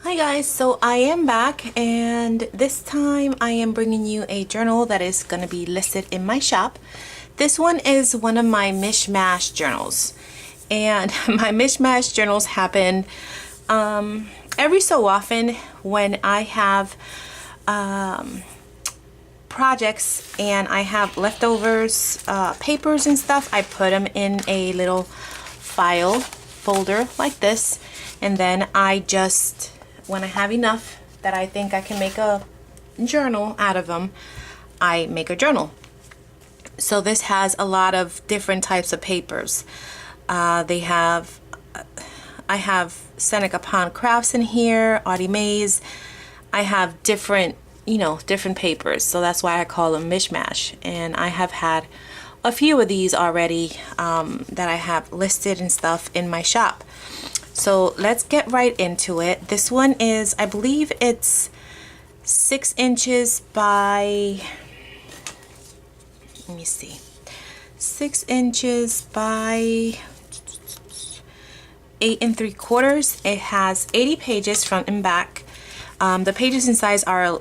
Hi guys, so I am back, and this time I am bringing you a journal that is going to be listed in my shop. This one is one of my mishmash journals, and my mishmash journals happen every so often when I have projects and I have leftovers, papers and stuff. I put them in a little file folder like this, and then I just, when I have enough that I think I can make a journal out of them, I make a journal. So this has a lot of different types of papers. I have Seneca Pond Crafts in here, Audie Mays. I have different, different papers. So that's why I call them mishmash. And I have had a few of these already that I have listed and stuff in my shop. So let's get right into it. This one is, I believe it's 6 inches by, let me see, 6 inches by 8 3/4. It has 80 pages front and back. The pages inside are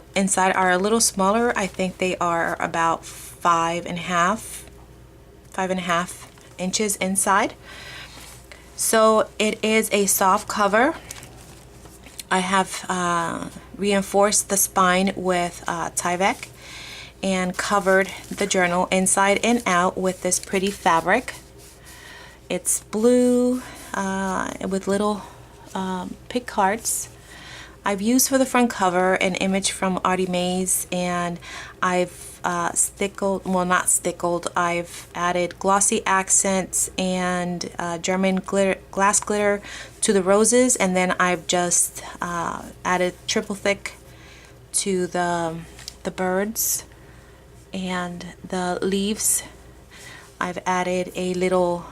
a little smaller. I think they are about 5.5 inches inside. So it is a soft cover. I have reinforced the spine with Tyvek and covered the journal inside and out with this pretty fabric. It's blue with little pick hearts. I've used for the front cover an image from Audie Mays, and I've I've added glossy accents and German glass glitter to the roses, and then I've just added triple thick to the birds and the leaves. I've added a little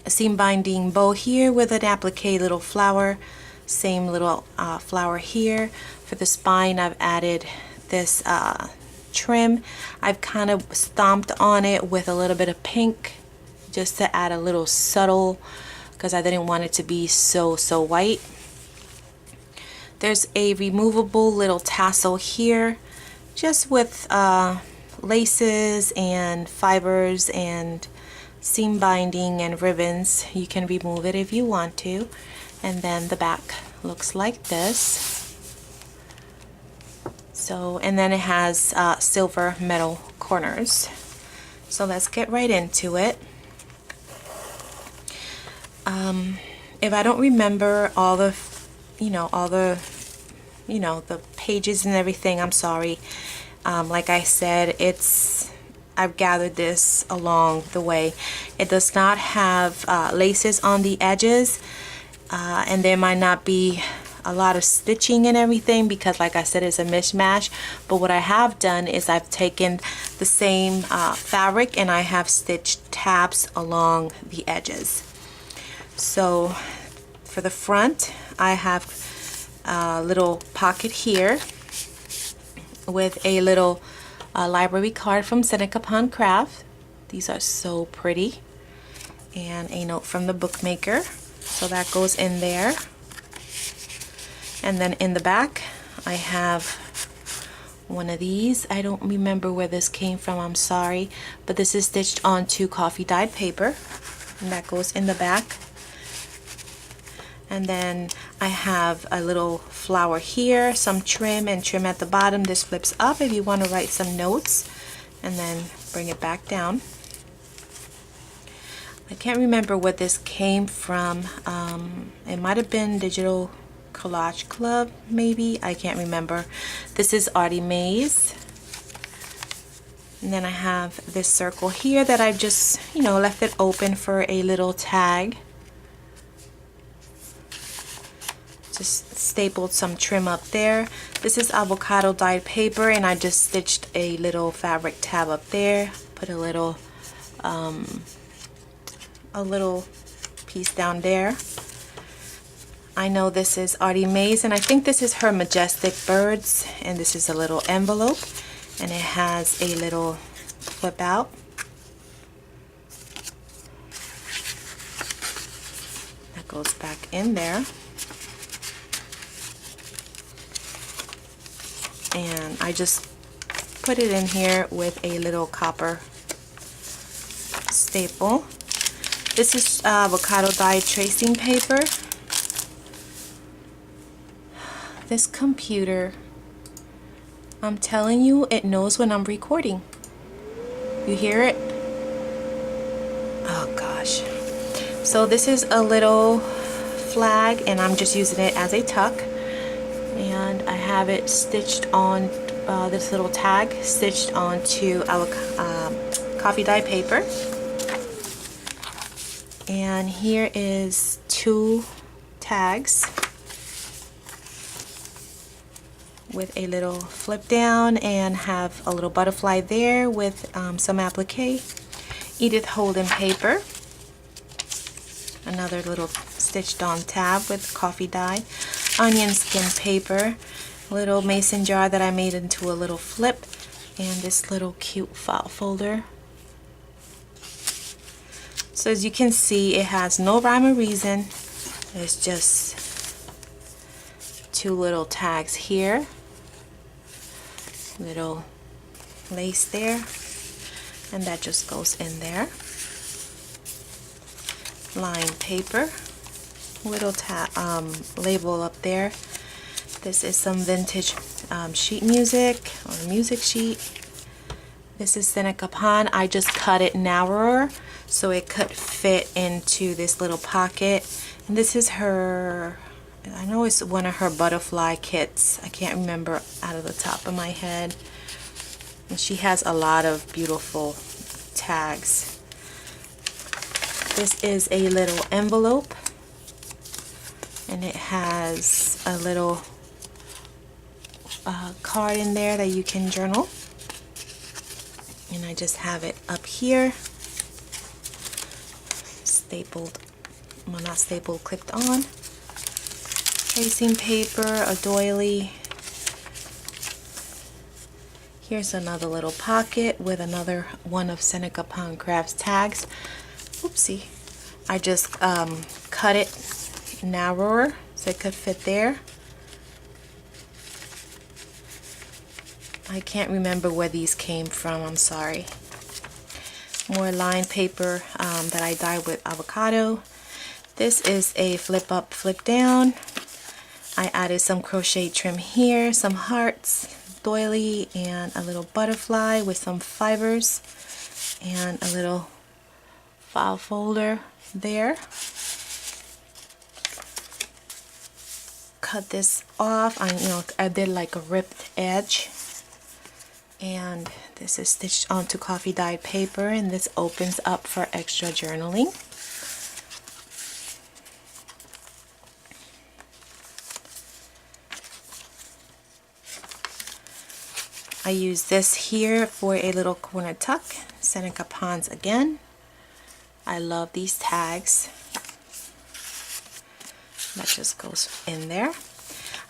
seam binding bow here with an applique little flower. Same little flower here. For the spine, I've added this trim. I've kind of stomped on it with a little bit of pink just to add a little subtle, because I didn't want it to be so white. There's a removable little tassel here just with laces and fibers and seam binding and ribbons. You can remove it if you want to. And then the back looks like this. So, and then it has silver metal corners. So let's get right into it. If I don't remember all the, the pages and everything, I'm sorry. Like I said, I've gathered this along the way. It does not have laces on the edges. And there might not be a lot of stitching and everything because, like I said, it's a mishmash. But what I have done is I've taken the same fabric and I have stitched tabs along the edges. So for the front, I have a little pocket here with a little library card from Seneca Pond Craft. These are so pretty. And a note from the bookmaker. So that goes in there. And then in the back, I have one of these. I don't remember where this came from, I'm sorry. But this is stitched onto coffee dyed paper. And that goes in the back. And then I have a little flower here, some trim and trim at the bottom. This flips up if you want to write some notes. And then bring it back down. I can't remember what this came from. It might have been Digital Collage Club, maybe. I can't remember. This is Audie Mays. And then I have this circle here that I've just, left it open for a little tag. Just stapled some trim up there. This is avocado dyed paper, and I just stitched a little fabric tab up there. Put a little piece down there. I know this is Audie Mays, and I think this is her Majestic Birds, and this is a little envelope, and it has a little flip out. That goes back in there. and I just put it in here with a little copper staple. This is avocado dye tracing paper. This computer, I'm telling you, it knows when I'm recording. You hear it? Oh gosh. So this is a little flag, and I'm just using it as a tuck, and I have it stitched on this little tag stitched onto our coffee dye paper. And here is 2 tags with a little flip down, and have a little butterfly there with some applique. Edith Holden paper, another little stitched on tab with coffee dye. Onion skin paper, little mason jar that I made into a little flip, and this little cute file folder. So as you can see, it has no rhyme or reason. It's just 2 little tags here, little lace there, and that just goes in there. Lined paper, little label up there. This is some vintage sheet music, or music sheet. This is Seneca Pond. I just cut it narrower so it could fit into this little pocket. And this is her, I know it's one of her butterfly kits. I can't remember out of the top of my head. And she has a lot of beautiful tags. This is a little envelope, and it has a little card in there that you can journal. And I just have it up here, stapled, well, not stapled, clipped on. Tracing paper, a doily. Here's another little pocket with another one of Seneca Pond Crafts tags. Oopsie. I just cut it narrower so it could fit there. I can't remember where these came from, I'm sorry. More lined paper that I dyed with avocado. This is a flip up, flip down. I added some crochet trim here, some hearts, doily, and a little butterfly with some fibers, and a little file folder there. Cut this off. I did like a ripped edge, and this is stitched onto coffee dyed paper, and this opens up for extra journaling. I use this here for a little corner tuck, Seneca Ponds again. I love these tags. That just goes in there.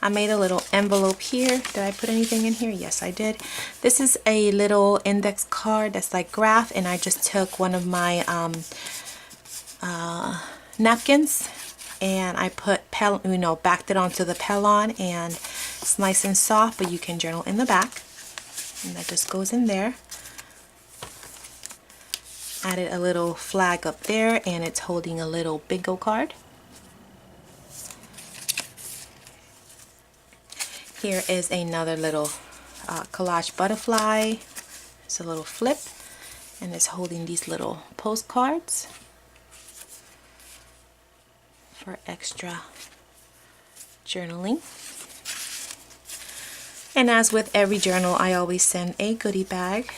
I made a little envelope here. Did I put anything in here? Yes, I did. This is a little index card that's like graph, and I just took one of my napkins, and I put backed it onto the Pellon, and it's nice and soft, but you can journal in the back. And that just goes in there. Added a little flag up there, and it's holding a little bingo card. Here is another little collage butterfly. It's a little flip, and it's holding these little postcards for extra journaling. And as with every journal, I always send a goodie bag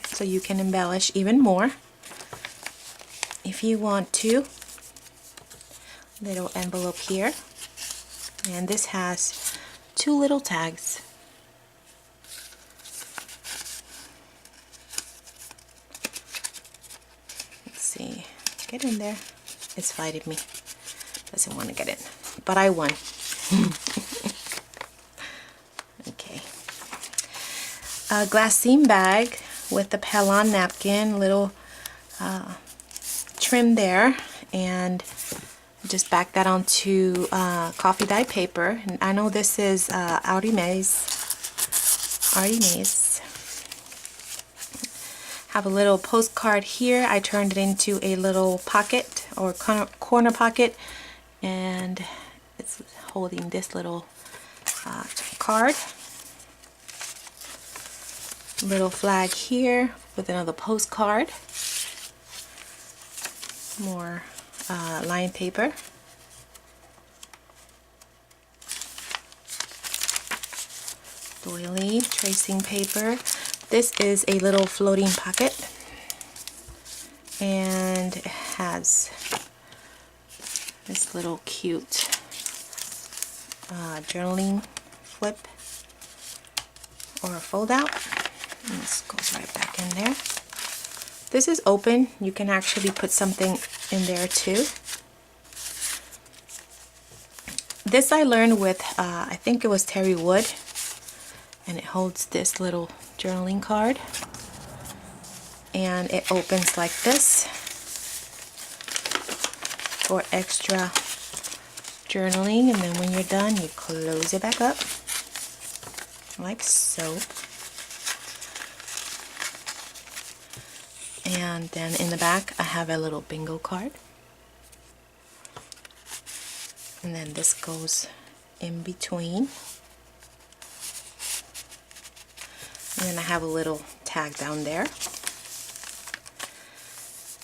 so you can embellish even more if you want to. Little envelope here, and this has 2 little tags. Let's see, get in there. It's fighting me, doesn't want to get in, but I won. Okay, a glass seam bag with the Pellon napkin, little trim there, and just back that onto coffee dye paper. And I know this is Audi Maze Artie Mays. Have a little postcard here. I turned it into a little pocket or corner pocket, and it's holding this little card. Little flag here with another postcard. More lined paper. Doily tracing paper. This is a little floating pocket, and it has this little cute journaling flip or fold out. And this goes right back in there. This is open. You can actually put something in there too. This I learned with, I think it was Terry Wood, and it holds this little journaling card, and it opens like this for extra journaling, and then when you're done you close it back up like so. And then in the back I have a little bingo card, and then this goes in between. And then I have a little tag down there.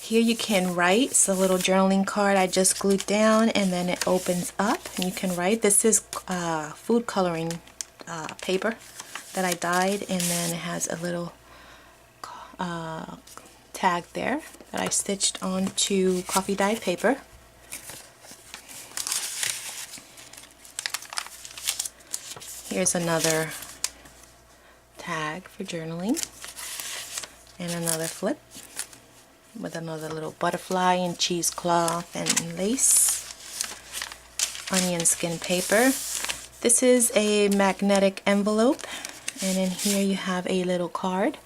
Here you can write. It's a little journaling card I just glued down, and then it opens up and you can write. This is food coloring paper that I dyed, and then it has a little tag there that I stitched onto coffee dyed paper. Here's another tag for journaling, and another flip with another little butterfly and cheesecloth and lace. Onion skin paper. This is a magnetic envelope, and in here you have a little card.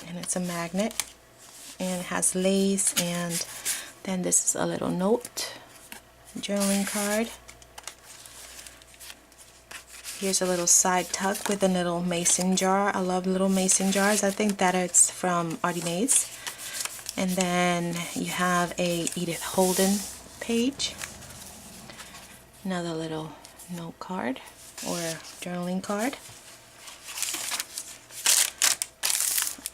And it's a magnet, and it has lace, and then this is a little note journaling card. Here's a little side tuck with a little mason jar. I love little mason jars. I think that it's from Artie Mays. And then you have a Edith Holden page. Another little note card or journaling card.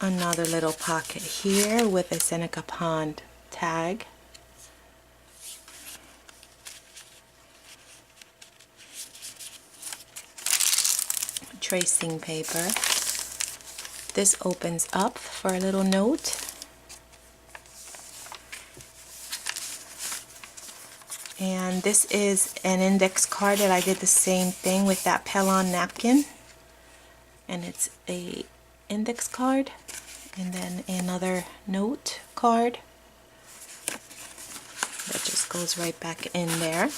Another little pocket here with a Seneca Pond tag. Tracing paper. This opens up for a little note. And this is an index card that I did the same thing with that Pellon napkin. And it's a index card, and then another note card that just goes right back in there.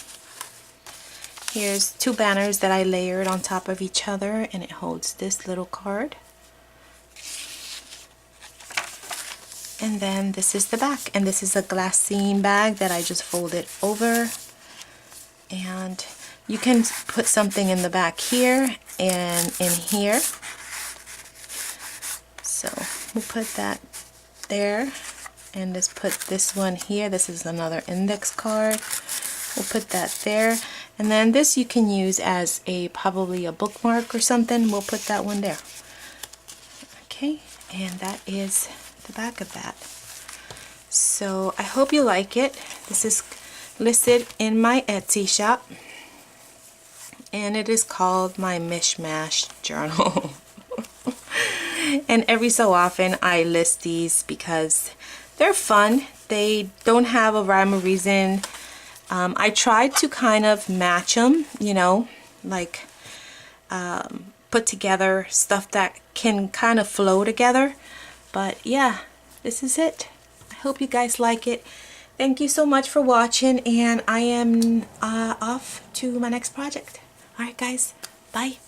Here's two banners that I layered on top of each other, and it holds this little card. And then this is the back, and this is a glassine bag that I just folded over. And you can put something in the back here and in here. So we'll put that there, and just put this one here. This is another index card. We'll put that there, and then this you can use as a probably a bookmark or something. We'll put that one there. Okay, and that is the back of that. So I hope you like it. This is listed in my Etsy shop, and it is called my Mishmash Journal. And every so often I list these because they're fun. They don't have a rhyme or reason. I tried to kind of match them, you know, like put together stuff that can kind of flow together. But yeah, this is it. I hope you guys like it. Thank you so much for watching, and I am off to my next project. Alright guys, bye.